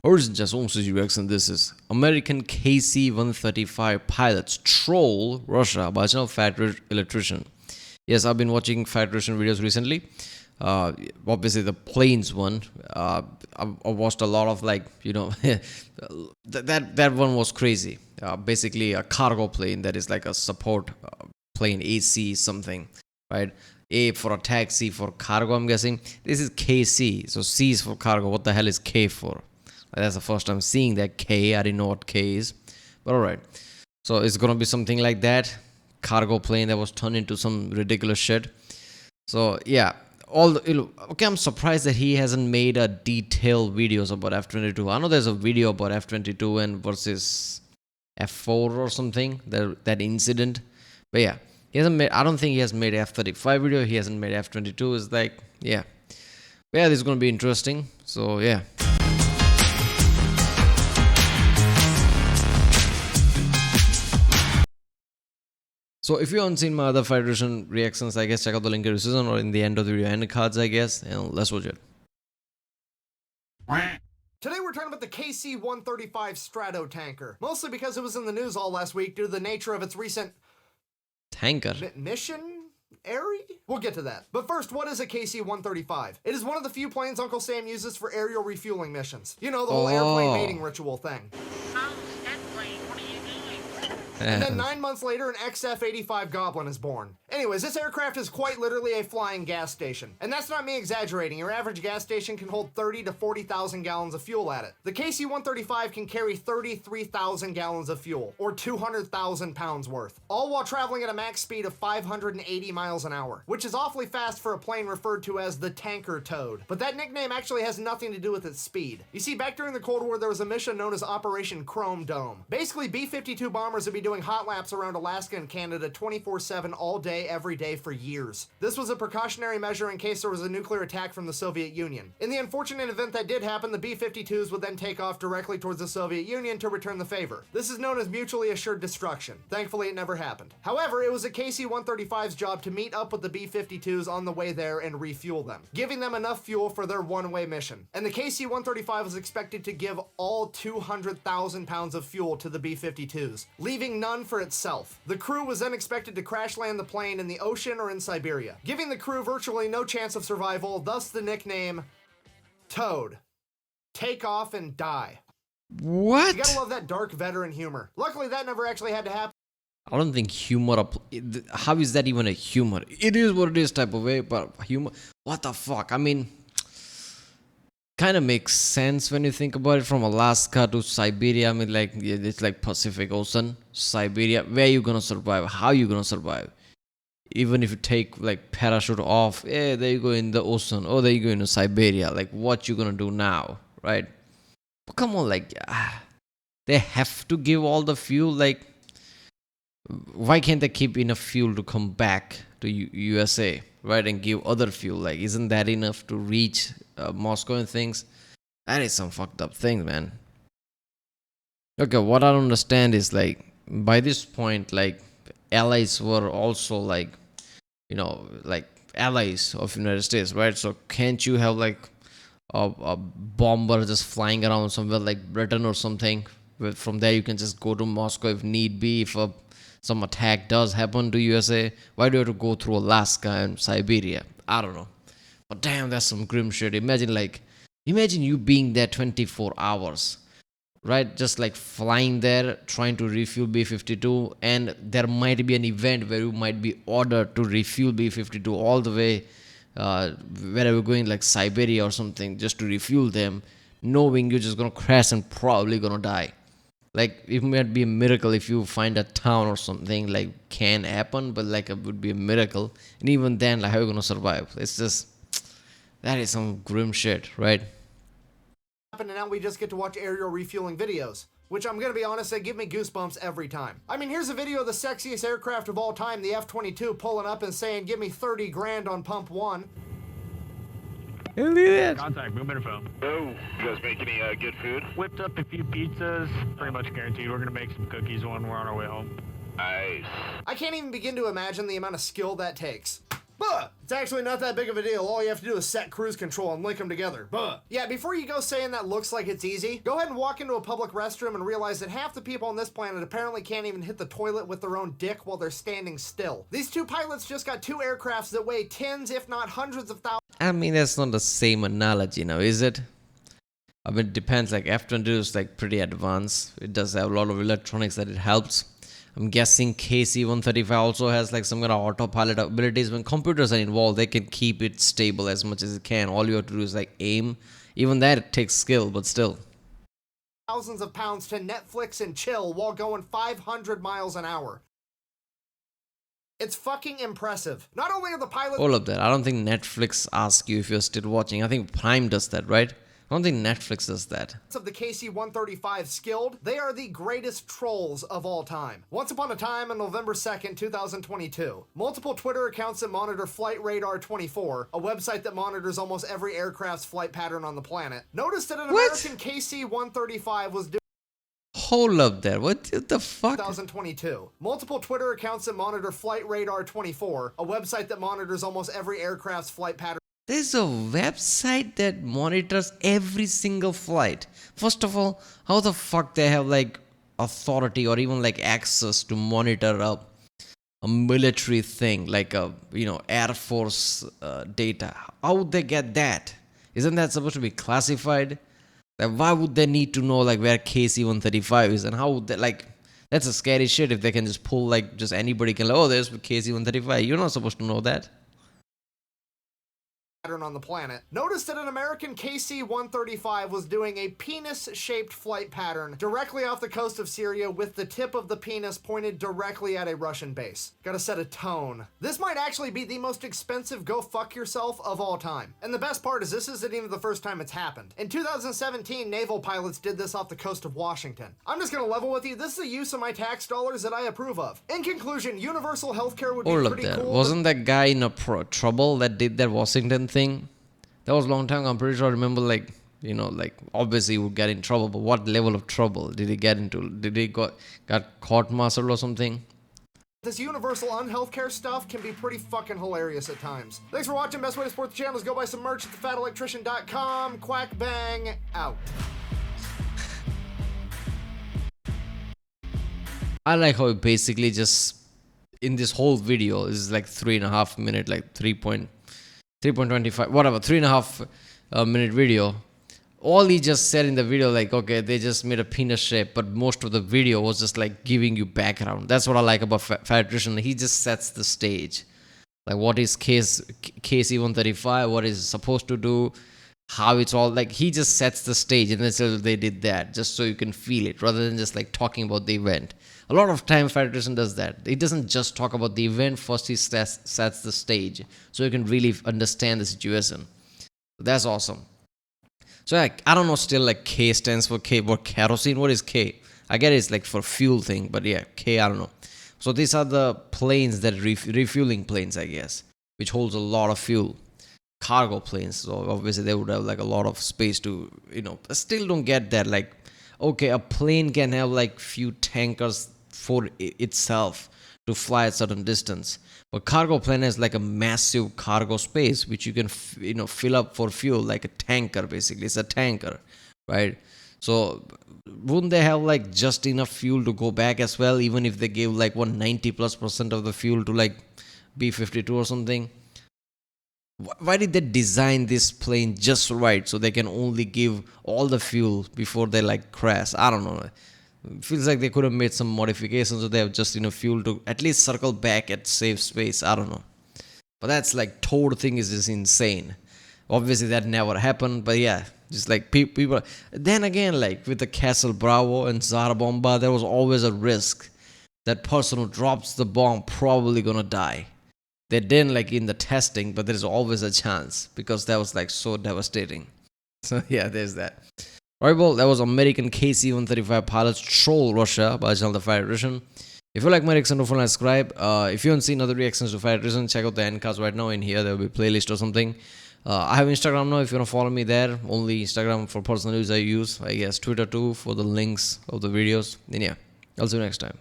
Origin just UX, and this is American KC-135 pilots troll Russia by channel Fat Electrician. Yes, I've been watching Fat Electrician videos recently. Obviously the planes one. I watched a lot of that one was crazy. Basically a cargo plane that is like a support plane, AC something, right? A for a taxi, for cargo, I'm guessing. This is KC, so C is for cargo. What the hell is K for? That's the first time seeing that K. I didn't know what K is, but all right. So it's gonna be something like that, cargo plane that was turned into some ridiculous shit. So yeah, okay. I'm surprised that he hasn't made a detailed videos about F-22. I know there's a video about F-22 and versus F-4 or something, that incident, but yeah, he hasn't made. I don't think he has made F-35 video. He hasn't made F-22. It's like yeah, but yeah. This is gonna be interesting. So yeah. So if you haven't seen my other Federation reactions, I guess check out the link in the description or in the end of the video and the cards, I guess, and let's watch it. Today we're talking about the KC-135 Strato tanker, mostly because it was in the news all last week due to the nature of its recent tanker mission. We'll get to that. But first, what is a KC-135? It is one of the few planes Uncle Sam uses for aerial refueling missions. You know, the whole airplane mating ritual thing. And then 9 months later, an XF-85 Goblin is born. Anyways, this aircraft is quite literally a flying gas station. And that's not me exaggerating. Your average gas station can hold 30 to 40,000 gallons of fuel at it. The KC-135 can carry 33,000 gallons of fuel, or 200,000 pounds worth, all while traveling at a max speed of 580 miles an hour, which is awfully fast for a plane referred to as the tanker toad. But that nickname actually has nothing to do with its speed. You see, back during the Cold War, there was a mission known as Operation Chrome Dome. Basically, B-52 bombers would be doing hot laps around Alaska and Canada 24/7 all day, every day for years. This was a precautionary measure in case there was a nuclear attack from the Soviet Union. In the unfortunate event that did happen, the B-52s would then take off directly towards the Soviet Union to return the favor. This is known as mutually assured destruction. Thankfully, it never happened. However, it was a KC-135's job to meet up with the B-52s on the way there and refuel them, giving them enough fuel for their one-way mission. And the KC-135 was expected to give all 200,000 pounds of fuel to the B-52s, leaving none for itself. The crew was then expected to crash land the plane in the ocean or in Siberia, giving the crew virtually no chance of survival, thus the nickname Toad. Take off and die. What? You gotta love that dark veteran humor. Luckily, that never actually had to happen. I don't think humor. How is that even a humor? It is what it is type of way, but humor. What the fuck? I mean, kind of makes sense when you think about it. From Alaska to Siberia, I mean, like it's like Pacific Ocean, Siberia. Where you gonna survive? How you gonna survive? Even if you take like parachute off, there you go in the ocean. Oh, there you go in Siberia. Like, what you gonna do now, right? But come on, like they have to give all the fuel. Like, why can't they keep enough fuel to come back to USA, right, and give other fuel? Like, isn't that enough to reach Moscow and things? That is some fucked up things, man. Okay, what I don't understand is, like, by this point, like, allies were also like, like allies of United States, right? So can't you have like a bomber just flying around somewhere like Britain or something? From there you can just go to Moscow if need be. If some attack does happen to USA, why do you have to go through Alaska and Siberia? I don't know. But damn, that's some grim shit. Imagine you being there 24 hours, right? Just like flying there, trying to refuel B-52, and there might be an event where you might be ordered to refuel B-52 all the way wherever you're going, like Siberia or something, just to refuel them, knowing you're just gonna crash and probably gonna die. Like, it might be a miracle if you find a town or something, like, can happen, but like it would be a miracle. And even then, like, how are you gonna survive? It's just, that is some grim shit, right? And now we just get to watch aerial refueling videos, which I'm gonna be honest, they give me goosebumps every time. I mean, here's a video of the sexiest aircraft of all time, the F-22, pulling up and saying, give me 30 grand on pump one. Contact, boom interphone. Oh, you guys make any good food? Whipped up a few pizzas, pretty much guaranteed. We're gonna make some cookies when we're on our way home. Nice. I can't even begin to imagine the amount of skill that takes. Buh! It's actually not that big of a deal. All you have to do is set cruise control and link them together. Buh! Yeah, before you go saying that looks like it's easy, go ahead and walk into a public restroom and realize that half the people on this planet apparently can't even hit the toilet with their own dick while they're standing still. These two pilots just got two aircrafts that weigh tens, if not hundreds of thousands. I mean, that's not the same analogy now, is it? I mean, it depends. Like F-22 is like pretty advanced. It does have a lot of electronics that it helps. I'm guessing KC-135 also has like some kind of autopilot abilities. When computers are involved, they can keep it stable as much as it can. All you have to do is like aim. Even that it takes skill, but still. Thousands of pounds to Netflix and chill while going 500 miles an hour. It's fucking impressive. Not only are the pilots... All of that. I don't think Netflix asks you if you're still watching. I think Prime does that, right? I don't think Netflix does that. Of the KC-135 skilled, they are the greatest trolls of all time. Once upon a time on November 2nd, 2022, multiple Twitter accounts that monitor Flight Radar 24, a website that monitors almost every aircraft's flight pattern on the planet, noticed that an American KC-135 was doing... Hold up there. What the fuck? 2022. Multiple Twitter accounts that monitor Flight Radar 24, a website that monitors almost every aircraft's flight pattern. There's a website that monitors every single flight. First of all, how the fuck they have like authority or even like access to monitor a military thing like a Air Force data? How would they get that? Isn't that supposed to be classified? Like, why would they need to know like where KC-135 is and how would they like? That's a scary shit if they can just pull like just anybody can like, oh, there's KC-135. You're not supposed to know that. On the planet, noticed that an American KC-135 was doing a penis-shaped flight pattern directly off the coast of Syria with the tip of the penis pointed directly at a Russian base. Gotta set a tone. This might actually be the most expensive go fuck yourself of all time. And the best part is this isn't even the first time it's happened. In 2017, naval pilots did this off the coast of Washington. I'm just gonna level with you, this is a use of my tax dollars that I approve of. In conclusion, universal healthcare would be pretty cool. Wasn't that guy in a trouble that did that Washington thing? That was a long time ago. I'm pretty sure I remember like obviously he would get in trouble, but what level of trouble did he get into? Did he got court-martialed or something? This universal unhealthcare stuff can be pretty fucking hilarious at times. Thanks for watching. Best way to support the channel is go buy some merch at thefatelectrician.com. Quack bang out. I like how it basically just in this whole video is like 3.5 minute, like 3.25, whatever, 3.5 minute video. All he just said in the video, like, okay, they just made a penis shape, but most of the video was just like giving you background. That's what I like about Fat Electrician. He just sets the stage. Like, what is KC-135, what is it supposed to do, how it's all, like, he just sets the stage, and then so they did that, just so you can feel it, rather than just like talking about the event. A lot of time, Fat Electrician does that. He doesn't just talk about the event, first he sets the stage, so you can really understand the situation. That's awesome. So like, I don't know still, like K stands for K, what kerosene, what is K? I get it's like for fuel thing, but yeah, K, I don't know. So these are the planes that refueling planes, I guess, which holds a lot of fuel. Cargo planes, so obviously they would have like a lot of space to, I still don't get that. Like, okay, a plane can have like few tankers for itself to fly a certain distance, but cargo plane has like a massive cargo space which you can fill up for fuel, like a tanker. Basically it's a tanker, right? So wouldn't they have like just enough fuel to go back as well, even if they gave like 190+% of the fuel to like B-52 or something? Why did they design this plane just right so they can only give all the fuel before they like crash? I don't know. It feels like they could have made some modifications so they have just fuel to at least circle back at safe space. I don't know. But that's like Toad thing is just insane. Obviously that never happened, but yeah, just like people. Then again, like with the Castle Bravo and Tsar Bomba, there was always a risk that person who drops the bomb probably gonna die. They didn't like in the testing, but there's always a chance because that was like so devastating. So yeah, there's that. Alright, well, that was American KC-135 pilots troll Russia by channel The Fat Electrician. If you like my reaction, don't forget to subscribe. If you haven't seen other reactions to Fat Electrician, check out the end cards right now. In here, there will be a playlist or something. I have Instagram now. If you want to follow me there, only Instagram for personal use I use. I guess Twitter too for the links of the videos. Then yeah, I'll see you next time.